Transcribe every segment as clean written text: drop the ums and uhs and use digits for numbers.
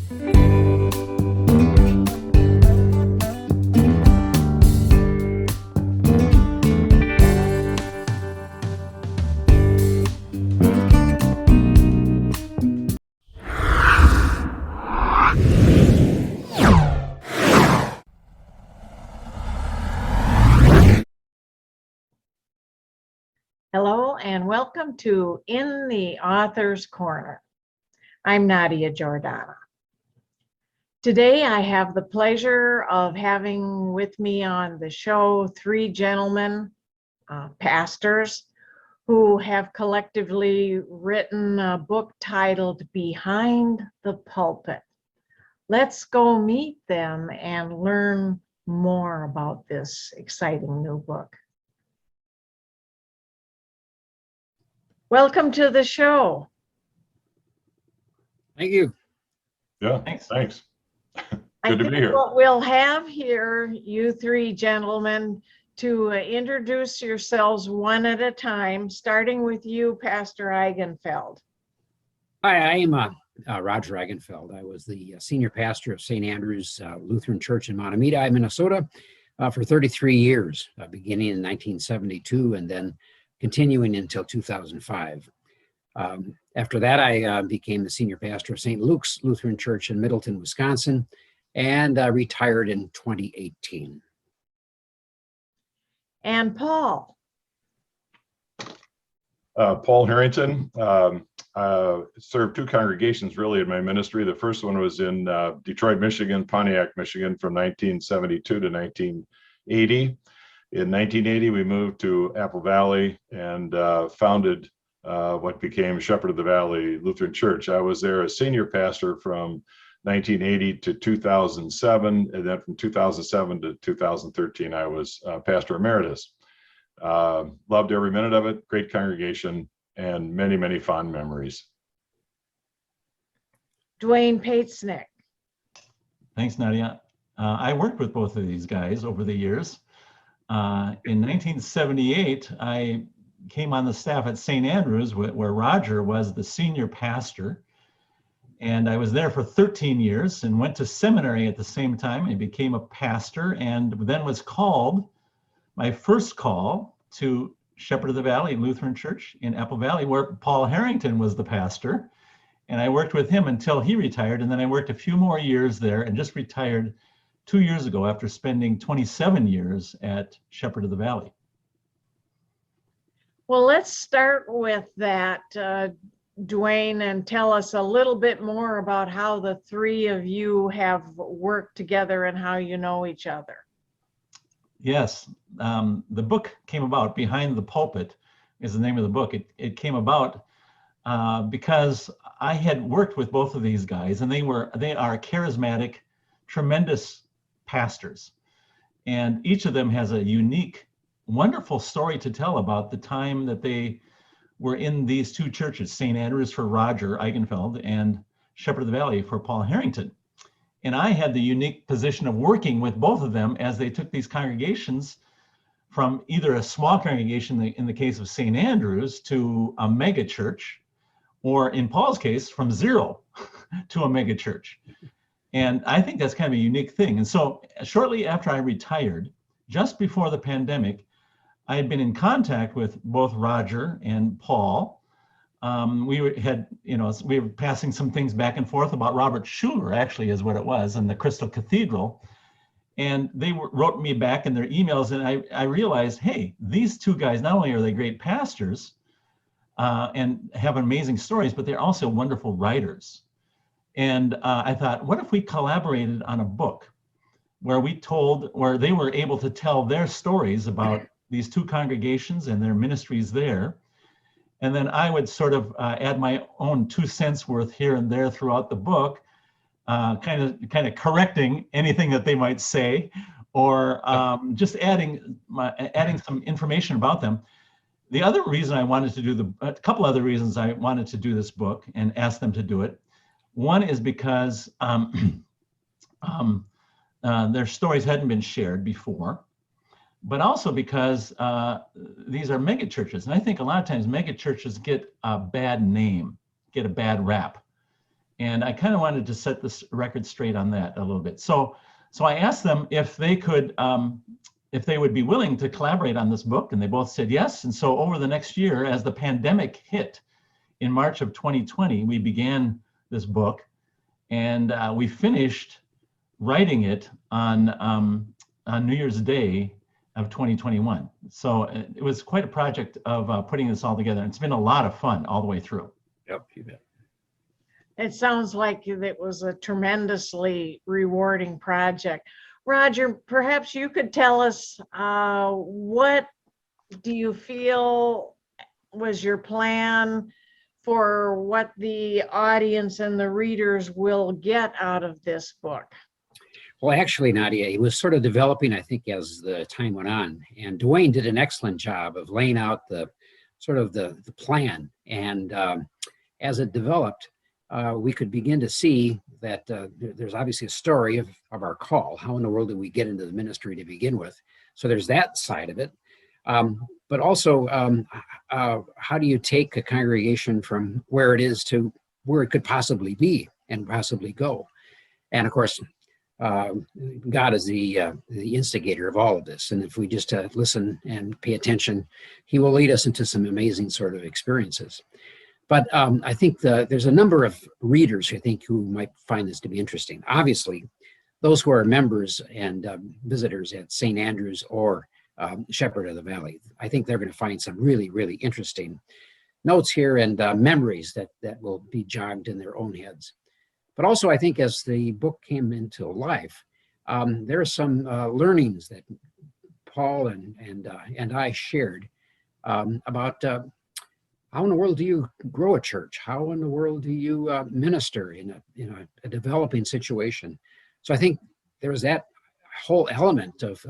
Hello and welcome to In the Author's Corner. I'm Nadia Jordana. Today I have the pleasure of having with me on the show three gentlemen, pastors, who have collectively written a book titled Behind the Pulpit. Let's go meet them and learn more about this exciting new book. Welcome to the show. Thank you. Yeah, thanks. Good to be here. What we'll have here, you three gentlemen, to introduce yourselves one at a time, starting with you, Pastor Eigenfeld. Hi, I am Roger Eigenfeld. I was the senior pastor of St. Andrew's Lutheran Church in Mahtomedi, Minnesota, for 33 years, beginning in 1972 and then continuing until 2005. After that, I became the senior pastor of St. Luke's Lutheran Church in Middleton, Wisconsin, and retired in 2018. And Paul. Paul Harrington. Served two congregations really in my ministry. The first one was in Detroit, Michigan, Pontiac, Michigan from 1972 to 1980. In 1980, we moved to Apple Valley and founded what became Shepherd of the Valley Lutheran Church. I was there as senior pastor from 1980 to 2007, and then from 2007 to 2013, I was pastor emeritus. Loved every minute of it, great congregation, and many, many fond memories. Dwayne Patesnik. Thanks, Nadia. I worked with both of these guys over the years. In 1978, I came on the staff at St. Andrew's where Roger was the senior pastor. And I was there for 13 years and went to seminary at the same time. I became a pastor and then was called, my first call, to Shepherd of the Valley Lutheran Church in Apple Valley, where Paul Harrington was the pastor. And I worked with him until he retired. And then I worked a few more years there and just retired 2 years ago after spending 27 years at Shepherd of the Valley. Well, let's start with that, Dwayne, and tell us a little bit more about how the three of you have worked together and how you know each other. Yes, the book came about, Behind the Pulpit is the name of the book. It came about because I had worked with both of these guys, and they are charismatic, tremendous pastors. And each of them has a unique, wonderful story to tell about the time that they were in these two churches, St. Andrew's for Roger Eigenfeld and Shepherd of the Valley for Paul Harrington. And I had the unique position of working with both of them as they took these congregations from either a small congregation, in the case of St. Andrew's, to a mega church, or in Paul's case, from zero to a mega church. And I think that's kind of a unique thing. And so shortly after I retired, just before the pandemic, I had been in contact with both Roger and Paul. We were passing some things back and forth about Robert Schuller, actually, is what it was, and the Crystal Cathedral. And they wrote me back in their emails, and I realized, hey, these two guys, not only are they great pastors and have amazing stories, but they're also wonderful writers. And I thought, what if we collaborated on a book where they were able to tell their stories about these two congregations and their ministries there. And then I would sort of add my own 2 cents worth here and there throughout the book, kind of correcting anything that they might say, or just adding some information about them. The other reason I wanted to do a couple other reasons I wanted to do this book and ask them to do it. One is because their stories hadn't been shared before, but also because these are mega churches. And I think a lot of times mega churches get a bad name, get a bad rap. And I kind of wanted to set this record straight on that a little bit. So I asked them if they would be willing to collaborate on this book, and they both said yes. And so over the next year, as the pandemic hit in March of 2020, we began this book, and we finished writing it on New Year's Day of 2021. So it was quite a project of putting this all together. And it's been a lot of fun all the way through. Yep, you bet. It sounds like it was a tremendously rewarding project. Roger, perhaps you could tell us what do you feel was your plan for what the audience and the readers will get out of this book? Well, actually, Nadia, it was sort of developing, I think, as the time went on. And Dwayne did an excellent job of laying out the sort of the plan. And as it developed, we could begin to see that there's obviously a story of our call. How in the world did we get into the ministry to begin with? So there's that side of it. But also, how do you take a congregation from where it is to where it could possibly be and possibly go? And of course, God is the instigator of all of this. And if we just listen and pay attention, he will lead us into some amazing sort of experiences. But I think there's a number of readers, I think, who might find this to be interesting. Obviously, those who are members and visitors at St. Andrews or Shepherd of the Valley, I think they're going to find some really, really interesting notes here and memories that will be jogged in their own heads. But also, I think as the book came into life, there are some learnings that Paul and I shared about how in the world do you grow a church? How in the world do you minister in a developing situation? So I think there was that whole element of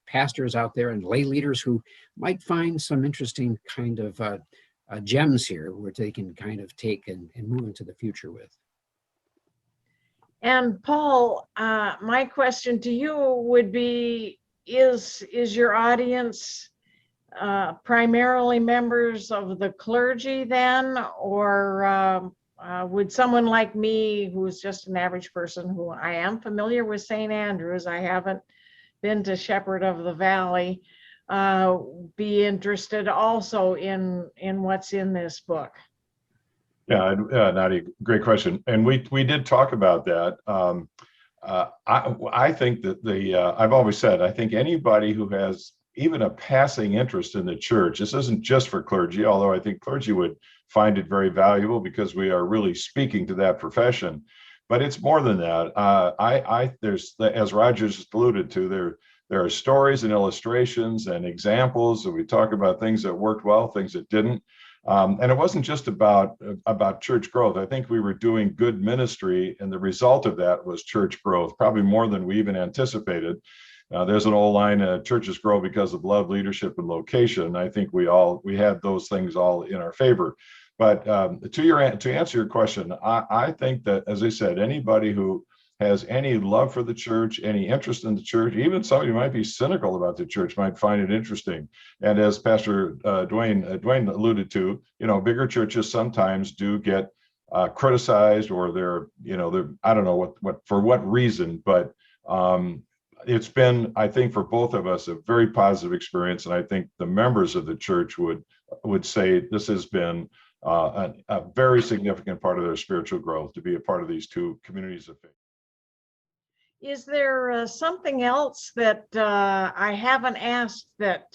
pastors out there and lay leaders who might find some interesting kind of gems here where they can kind of take and move into the future with. And Paul, my question to you would be, is your audience primarily members of the clergy then, or would someone like me, who's just an average person, who I am familiar with St. Andrews, I haven't been to Shepherd of the Valley, be interested also in what's in this book? Yeah, Nadia, great question. And we did talk about that. I think that I've always said, I think anybody who has even a passing interest in the church, this isn't just for clergy, although I think clergy would find it very valuable because we are really speaking to that profession. But it's more than that. There's, as Roger just alluded to, there are stories and illustrations and examples, and we talk about things that worked well, things that didn't. And it wasn't just about church growth. I think we were doing good ministry, and the result of that was church growth, probably more than we even anticipated. There's an old line, churches grow because of love, leadership, and location. I think we had those things all in our favor. But to answer your question, I think that, as I said, anybody who has any love for the church, any interest in the church, even somebody who might be cynical about the church might find it interesting. And as Pastor Dwayne alluded to, bigger churches sometimes do get criticized, or they're I don't know what for what reason, but it's been, I think, for both of us, a very positive experience. And I think the members of the church would say this has been a very significant part of their spiritual growth, to be a part of these two communities of faith. Is there something else that I haven't asked that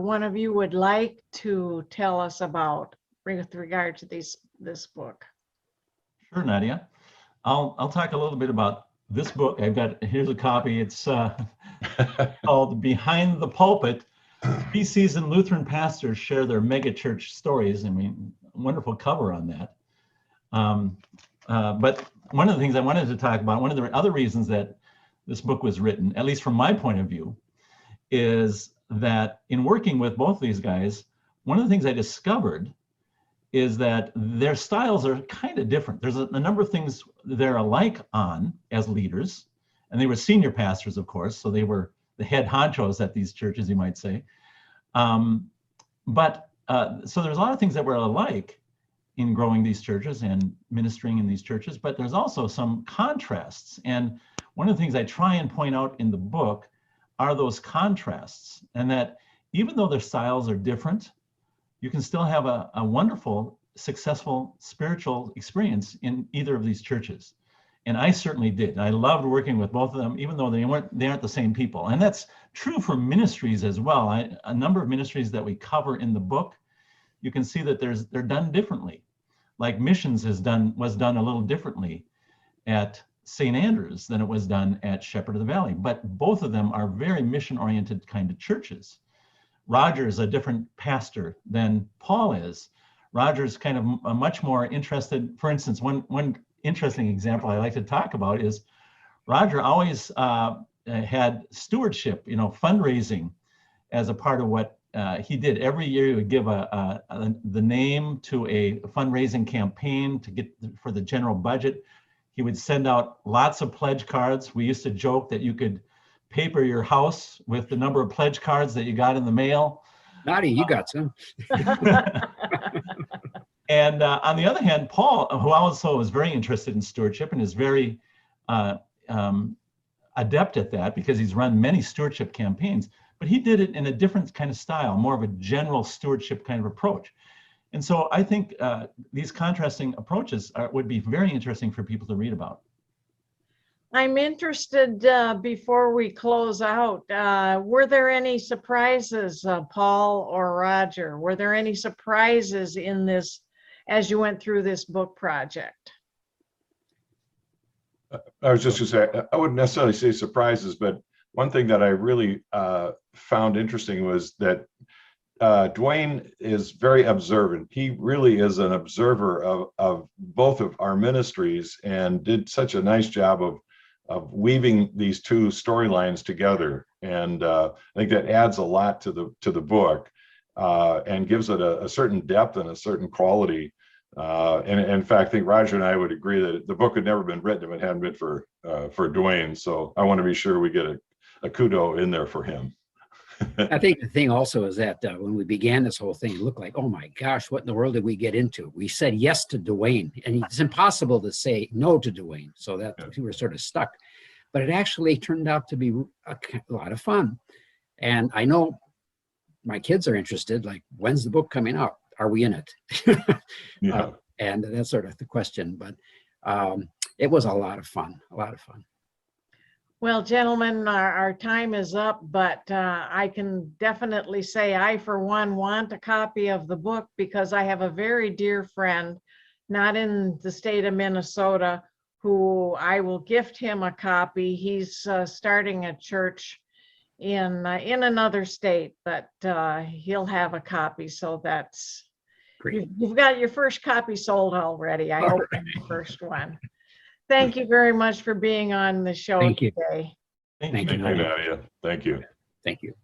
one of you would like to tell us about with regard to this book? Sure, Nadia. I'll talk a little bit about this book. Here's a copy. It's called Behind the Pulpit. 3 seasoned Lutheran pastors share their megachurch stories. I mean, wonderful cover on that. But one of the things I wanted to talk about, one of the other reasons that this book was written, at least from my point of view, is that in working with both of these guys, one of the things I discovered is that their styles are kind of different. There's a number of things they're alike on as leaders, and they were senior pastors, of course, so they were the head honchos at these churches, you might say. So there's a lot of things that were alike, in growing these churches and ministering in these churches, but there's also some contrasts. And one of the things I try and point out in the book are those contrasts, and that even though their styles are different, you can still have a wonderful, successful spiritual experience in either of these churches. And I certainly did. I loved working with both of them, even though they aren't the same people. And that's true for ministries as well. A number of ministries that we cover in the book, you can see that they're done differently. Like missions was done a little differently at St. Andrews than it was done at Shepherd of the Valley. But both of them are very mission-oriented kind of churches. Roger is a different pastor than Paul is. Roger's kind of a much more interested, for instance, one interesting example I like to talk about is Roger always had stewardship, fundraising as a part of what he did. Every year he would give the name to a fundraising campaign to get for the general budget. He would send out lots of pledge cards. We used to joke that you could paper your house with the number of pledge cards that you got in the mail. Naughty, you got some. And on the other hand, Paul, who also is very interested in stewardship and is very adept at that because he's run many stewardship campaigns, but he did it in a different kind of style, more of a general stewardship kind of approach. And so I think these contrasting approaches would be very interesting for people to read about. I'm interested, before we close out, were there any surprises, Paul or Roger? Were there any surprises in this as you went through this book project? I was just going to say, I wouldn't necessarily say surprises, but one thing that I really found interesting was that Dwayne is very observant. He really is an observer of both of our ministries and did such a nice job of weaving these two storylines together. And I think that adds a lot to the book and gives it a certain depth and a certain quality. And in fact, I think Roger and I would agree that the book had never been written if it hadn't been for Dwayne. So I want to be sure we get a kudo in there for him. I think the thing also is that when we began this whole thing, it looked like, oh my gosh, what in the world did we get into? We said yes to Dwayne, and it's impossible to say no to Dwayne, so that we were sort of stuck. But it actually turned out to be a lot of fun. And I know my kids are interested, like, when's the book coming out? Are we in it? Yeah. And that's sort of the question. But it was a lot of fun, Well, gentlemen, our time is up, but I can definitely say I, for one, want a copy of the book because I have a very dear friend, not in the state of Minnesota, who I will gift him a copy. He's starting a church in another state, but he'll have a copy. So that's great. You've got your first copy sold already. I hope the first one. Thank you very much for being on the show today. Thank you, Nadia. Thank you. Thank you.